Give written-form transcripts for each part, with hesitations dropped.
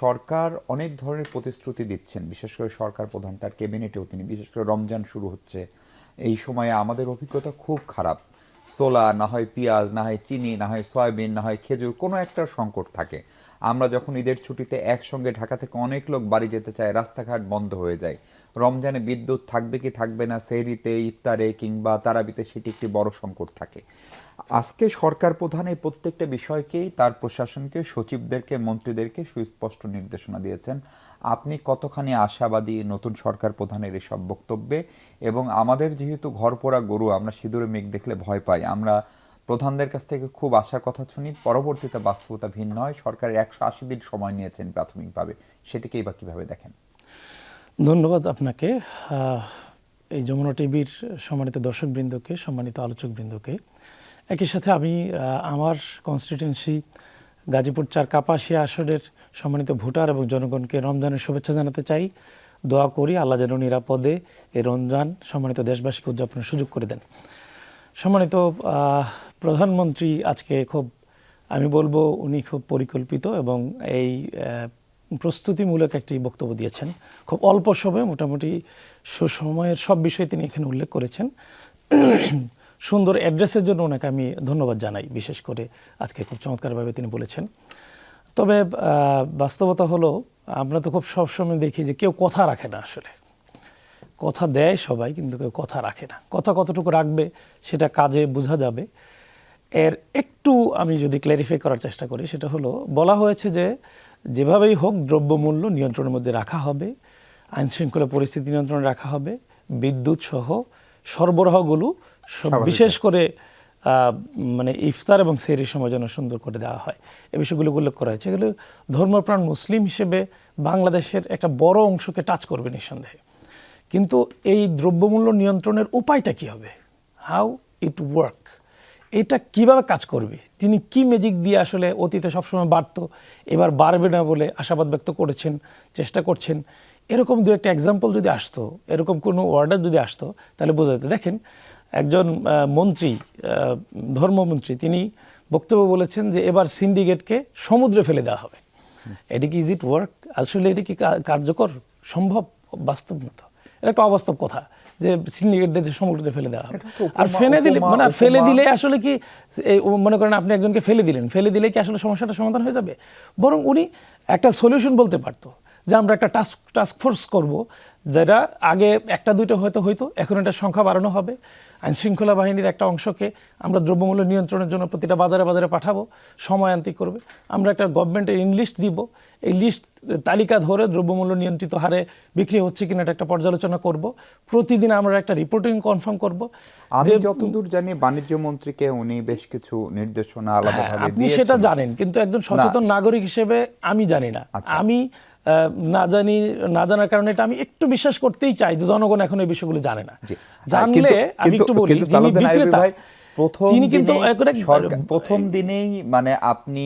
সরকার অনেক ধরনের প্রতিশ্রুতি দিচ্ছেন, বিশেষ করে সরকার প্রধান তার ক্যাবিনেটেও তিনি, বিশেষ করে রমজান শুরু হচ্ছে এই সময়ে আমাদের অভিজ্ঞতা খুব খারাপ। সোলা না হয় পেঁয়াজ, না হয় চিনি, না হয় সয়াবিন, না হয় খেজুর, কোনো একটা সংকট থাকে। আমরা যখন ঈদের ছুটিতে একসঙ্গে ঢাকা থেকে অনেক লোক বাড়ি যেতে চায়, রাস্তাঘাট বন্ধ হয়ে যায়। রমজানে বিদ্যুৎ থাকবে কি থাকবে না, সেহরিতে, ইফতারে কিংবা তারাবিতে সেটি একটি বড় সংকট থাকে। আজকে সরকার প্রধান এই প্রত্যেকটা বিষয়কেই তার প্রশাসনকে, সচিবদেরকে, মন্ত্রীদেরকে সুস্পষ্ট নির্দেশনা দিয়েছেন। আপনি কতখানি আশাবাদী নতুন সরকার প্রধানের এসব বক্তব্যে? এবং আমাদের যেহেতু ঘরপোড়া গরু, আমরা সিঁদুরে মেঘ দেখলে ভয় পাই, আমরা প্রধানদের কাছ থেকে খুব আশার কথা শুনি, পরবর্তীতে বাস্তবতা ভিন্ন হয়। সরকারের 180 দিন সময় নিয়েছেন প্রাথমিকভাবে, সেটিকেই বা কিভাবে দেখেন? ধন্যবাদ আপনাকে, এই যমুনা টিভির সম্মানিত দর্শকবৃন্দকে, সম্মানিত আলোচকবৃন্দকে। একই সাথে আমি আমার কনস্টিটিউয়েন্সি গাজীপুর 4 কাপাসিয়া আসনের সম্মানিত ভোটার এবং জনগণকে রমজানের শুভেচ্ছা জানাতে চাই। দোয়া করি আল্লাহ যেন নিরাপদে এই রমজান সম্মানিত দেশবাসীকে উদযাপনের সুযোগ করে দেন। সম্মানিত প্রধানমন্ত্রী আজকে খুব, আমি বলবো উনি খুব পরিকল্পিত এবং এই প্রস্তুতিমূলক একটি বক্তব্য দিয়েছেন। খুব অল্প সময়ে মোটামুটি সুসময়ের সব বিষয় তিনি এখানে উল্লেখ করেছেন। সুন্দর অ্যাড্রেসের জন্য ওনাকে আমি ধন্যবাদ জানাই। বিশেষ করে আজকে খুব চমৎকারভাবে তিনি বলেছেন। তবে বাস্তবতা হলো, আমরা তো খুব সবসময় দেখি যে কেউ কথা রাখে না। আসলে কথা দেয় সবাই, কিন্তু কেউ কথা রাখে না। কথা কতটুকু রাখবে সেটা কাজে বোঝা যাবে। এর একটু আমি যদি ক্ল্যারিফাই করার চেষ্টা করি, সেটা হলো, বলা হয়েছে যে যেভাবেই হোক দ্রব্যমূল্য নিয়ন্ত্রণের মধ্যে রাখা হবে, আইনশৃঙ্খলা পরিস্থিতি নিয়ন্ত্রণে রাখা হবে, বিদ্যুৎ সহ সরবরাহগুলো বিশেষ করে মানে ইফতার এবং সেহরির সময় যেন সুন্দর করে দেওয়া হয়, এই বিষয়গুলো উল্লেখ করা হয়েছে। এগুলো ধর্মপ্রাণ মুসলিম হিসেবে বাংলাদেশের একটা বড় অংশকে টাচ করবে নিঃসন্দেহে। কিন্তু এই দ্রব্যমূল্য নিয়ন্ত্রণের উপায়টা কী হবে, হাউ ইট ওয়ার্ক, এটা কিভাবে কাজ করবে, তিনি কি ম্যাজিক দিয়ে, আসলে অতীতে সবসময় বাড়তো, এবার বাড়বে না বলে আশাবাদ ব্যক্ত করেছেন, চেষ্টা করছেন। এরকম দু একটা এক্সাম্পল যদি আসতো, এরকম কোনো অর্ডার যদি আসতো, তাহলে বোঝা যেত। দেখেন, একজন মন্ত্রী, ধর্মমন্ত্রী, তিনি বক্তব্য বলেছেন যে এবার সিন্ডিকেটকে সমুদ্রে ফেলে দেওয়া হবে। এটি কি ইজ ইট ওয়ার্ক? আসলে এটি কি কার্যকর, সম্ভব? বাস্তব না তো, এটা একটা অবাস্তব কথা যে সিন্ডিকেটদের সমুদ্রে ফেলে দেওয়া হবে। আর ফেলে দিলে মানে ফেলে দিলে আসলে কি, মনে করেন আপনি একজনকে ফেলে দিলেন, ফেলে দিলে কি আসলে সমস্যাটা সমাধান হয়ে যাবে? বরং উনি একটা সলিউশন বলতে পারতো যে আমরা একটা টাস্ক ফোর্স করব, যেটা আগে একটা দুইটা হয়তো এখন এটা সংখ্যা বাড়ানো হবে। আইনশৃঙ্খলা বাহিনীর একটা অংশকে আমরা দ্রব্যমূল্য নিয়ন্ত্রণের জন্য প্রতিটা বাজারে বাজারে পাঠাবো, সময়ান্তিক করবে। আমরা একটা গভর্নমেন্টের ইনলিস্ট দিব, এই লিস্ট তালিকা ধরে দ্রব্যমূল্য নিয়ন্ত্রিত হারে বিক্রি হচ্ছে কিনা এটা একটা পর্যালোচনা করব। প্রতিদিন আমরা একটা রিপোর্টিং কনফার্ম করব। আমি যতদূর জানি বাণিজ্য মন্ত্রীকে উনি বেশ কিছু নির্দেশনা আলাদাভাবে আপনি সেটা জানেন, কিন্তু একজন সচেতন নাগরিক হিসেবে আমি জানি না। আমি না জানার কারণে এটা আমি একটু বিশ্বাস করতেই চাই যে জনগণ এখন এই বিষয়গুলো জানে না। জানলে আমি একটু বলি, যিনি বিক্রেতা তিনি কিন্তু প্রথম দিনেই মানে আপনি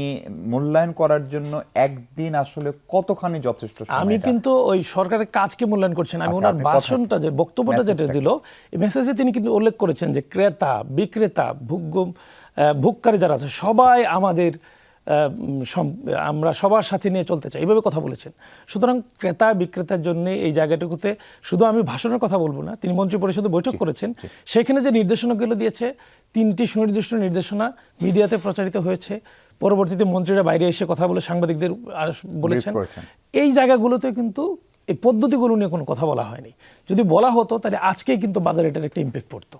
মূল্যায়ন করার জন্য একদিন আসলে কতখানি যথেষ্ট? আমি কিন্তু ওই সরকারের কাজকে মূল্যায়ন করছেন। আমি ওনার ভাষণটা, যে বক্তব্যটা যেটা দিল, এই মেসেজে তিনি কিন্তু উল্লেখ করেছেন যে ক্রেতা, বিক্রেতা, ভোগকারী যারা আছে সবাই আমাদের, আমরা সবার সাথে নিয়ে চলতে চাই, এইভাবে কথা বলেছেন। সুতরাং ক্রেতা বিক্রেতার জন্য এই জায়গাটুকুতে শুধু আমি ভাষণের কথা বলবো না, তিনি মন্ত্রী পরিষদে বৈঠক করেছেন, সেখানে যে নির্দেশনাগুলো দিয়েছে, 3টি সুনির্দিষ্ট নির্দেশনা মিডিয়াতে প্রচারিত হয়েছে। পরবর্তীতে মন্ত্রীরা বাইরে এসে কথা বলে সাংবাদিকদের বলেছেন। এই জায়গাগুলোতে কিন্তু এই পদ্ধতিগুলো নিয়ে কোনো কথা বলা হয়নি। যদি বলা হতো তাহলে আজকেই কিন্তু বাজারে এটার একটা ইম্প্যাক্ট পড়তো।